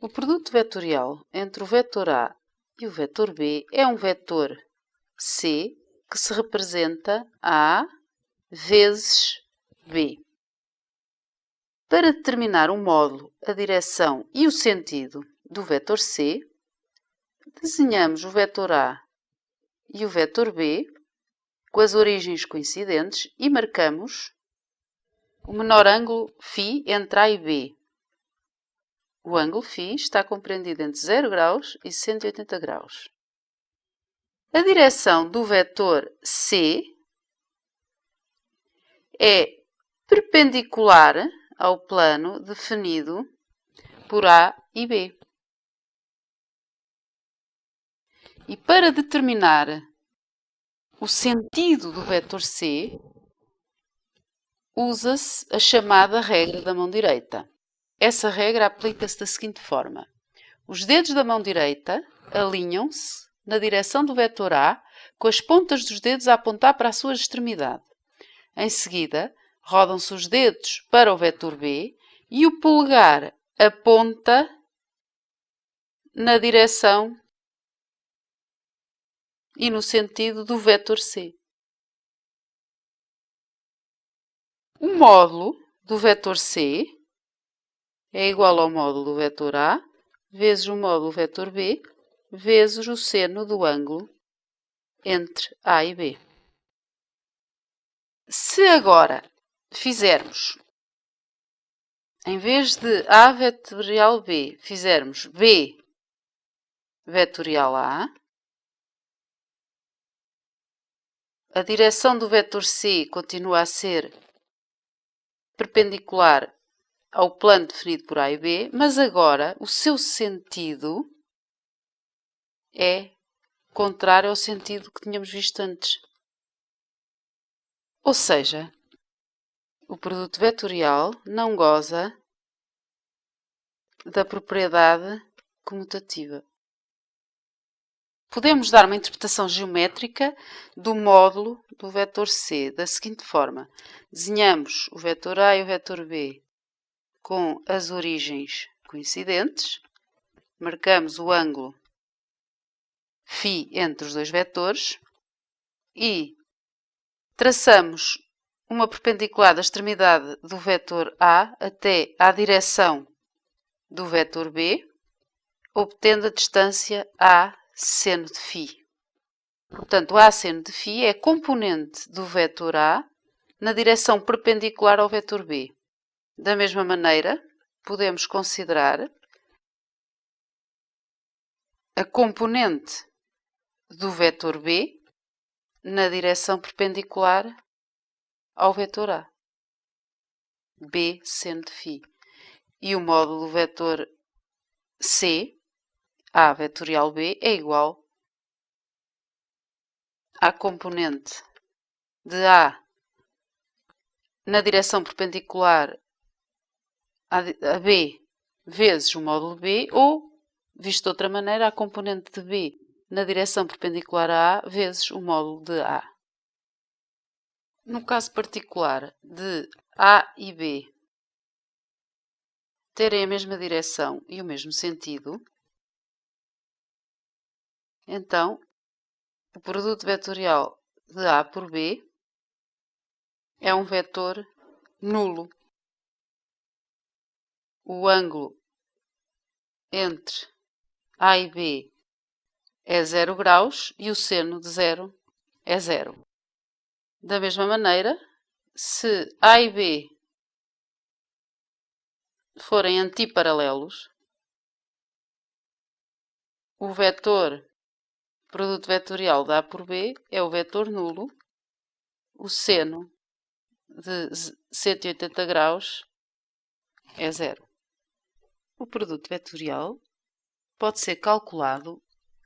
O produto vetorial entre o vetor A e o vetor B é um vetor C que se representa A vezes B. Para determinar o módulo, a direção e o sentido do vetor C, desenhamos o vetor A e o vetor B com as origens coincidentes e marcamos o menor ângulo φ entre A e B. O ângulo φ está compreendido entre 0 graus e 180 graus. A direção do vetor C é perpendicular ao plano definido por A e B. E para determinar o sentido do vetor C, usa-se a chamada regra da mão direita. Essa regra aplica-se da seguinte forma. Os dedos da mão direita alinham-se na direção do vetor A, com as pontas dos dedos a apontar para a sua extremidade. Em seguida, rodam-se os dedos para o vetor B e o polegar aponta na direção e no sentido do vetor C. O módulo do vetor C é igual ao módulo do vetor A vezes o módulo do vetor B vezes o seno do ângulo entre A e B. Se agora fizermos, em vez de A vetorial B, fizermos B vetorial A, a direção do vetor C continua a ser perpendicular ao plano definido por A e B, mas agora o seu sentido é contrário ao sentido que tínhamos visto antes. Ou seja, o produto vetorial não goza da propriedade comutativa. Podemos dar uma interpretação geométrica do módulo do vetor C da seguinte forma. Desenhamos o vetor A e o vetor B com as origens coincidentes, marcamos o ângulo φ entre os dois vetores e traçamos uma perpendicular da extremidade do vetor A até à direção do vetor B, obtendo a distância A seno de φ. Portanto, A seno de φ é componente do vetor A na direção perpendicular ao vetor B. Da mesma maneira, podemos considerar a componente do vetor B na direção perpendicular ao vetor A, B seno de φ. E o módulo do vetor C, A vetorial B, é igual à componente de A na direção perpendicular a B vezes o módulo B, ou, visto de outra maneira, a componente de B na direção perpendicular a A vezes o módulo de A. No caso particular de A e B terem a mesma direção e o mesmo sentido, então o produto vetorial de A por B é um vetor nulo. O ângulo entre A e B é 0 graus e o seno de 0 é 0. Da mesma maneira, se A e B forem antiparalelos, o vetor produto vetorial de A por B é o vetor nulo, o seno de 180 graus é 0. O produto vetorial pode ser calculado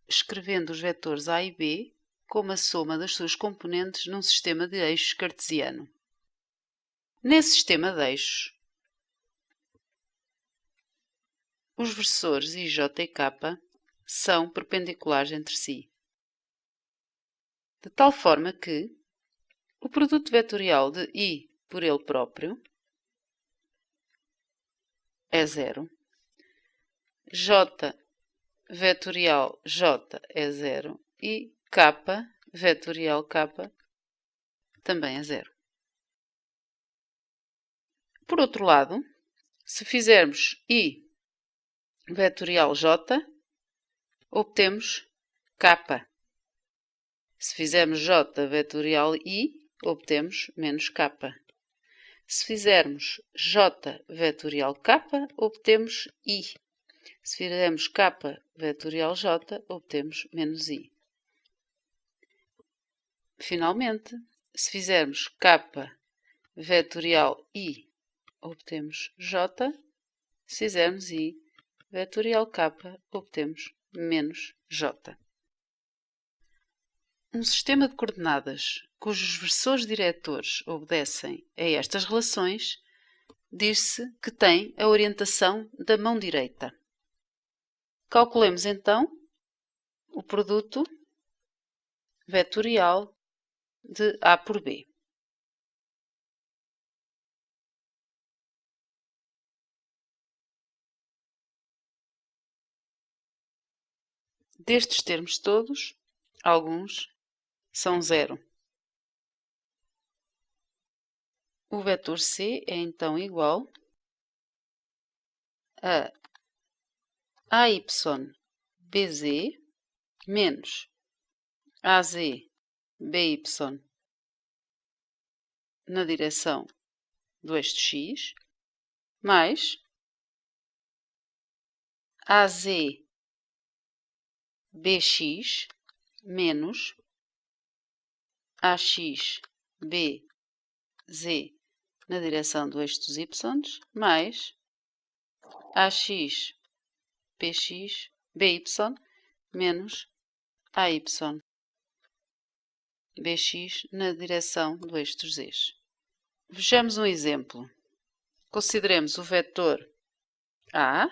escrevendo os vetores A e B como a soma das suas componentes num sistema de eixos cartesiano. Nesse sistema de eixos, os versores I, J e K são perpendiculares entre si, de tal forma que o produto vetorial de I por ele próprio é 0, J vetorial J é 0 e K vetorial K também é 0. Por outro lado, se fizermos I vetorial J, obtemos K. Se fizermos J vetorial I, obtemos menos K. Se fizermos J vetorial K, obtemos I. Se fizermos K vetorial J, obtemos menos I. Finalmente, se fizermos K vetorial I, obtemos J. Se fizermos I vetorial K, obtemos menos J. Um sistema de coordenadas cujos versores diretores obedecem a estas relações diz-se que tem a orientação da mão direita. Calculemos então o produto vetorial de A por B. Destes termos todos, alguns são 0. O vetor C é então igual a AY BZ menos AZ BY na direção do eixo X mais AZ BX menos AX BZ na direção do eixo dos Y mais AX PX BY menos AY BX na direção do eixo dos Z's. Vejamos um exemplo. Consideremos o vetor A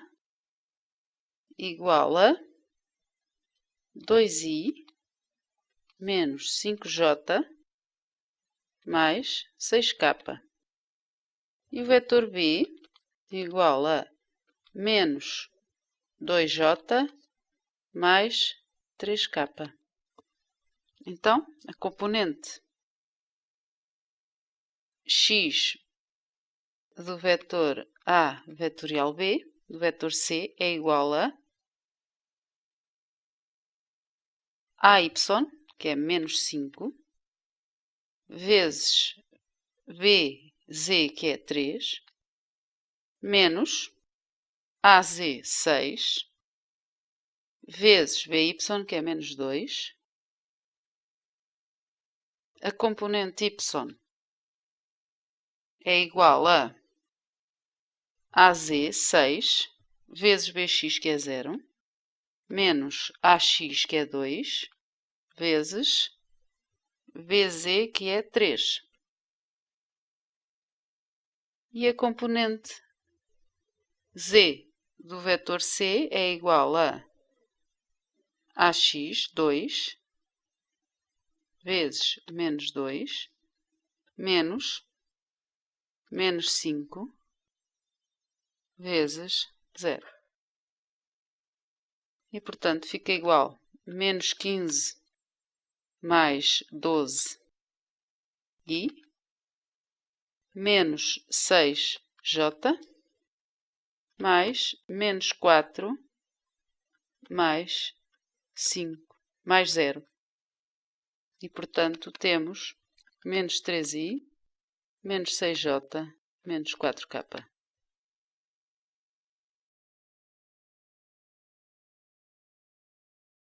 igual a 2i menos 5j mais 6k. E o vetor B igual a menos 2j mais 3k. Então, a componente x do vetor A vetorial B, do vetor C, é igual a AY, que é menos 5, vezes BZ, que é 3, menos AZ, 6, vezes BY, que é menos 2. A componente Y é igual a AZ, 6, vezes BX, que é 0, menos AX, que é 2, vezes BZ, que é 3. E a componente Z do vetor C é igual a AX, 2, vezes menos 2, menos 5, vezes 0. E, portanto, fica igual a menos 15 mais 12 i menos 6j mais menos 4 mais 5 mais 0. E, portanto, temos menos 3i menos 6j menos 4k.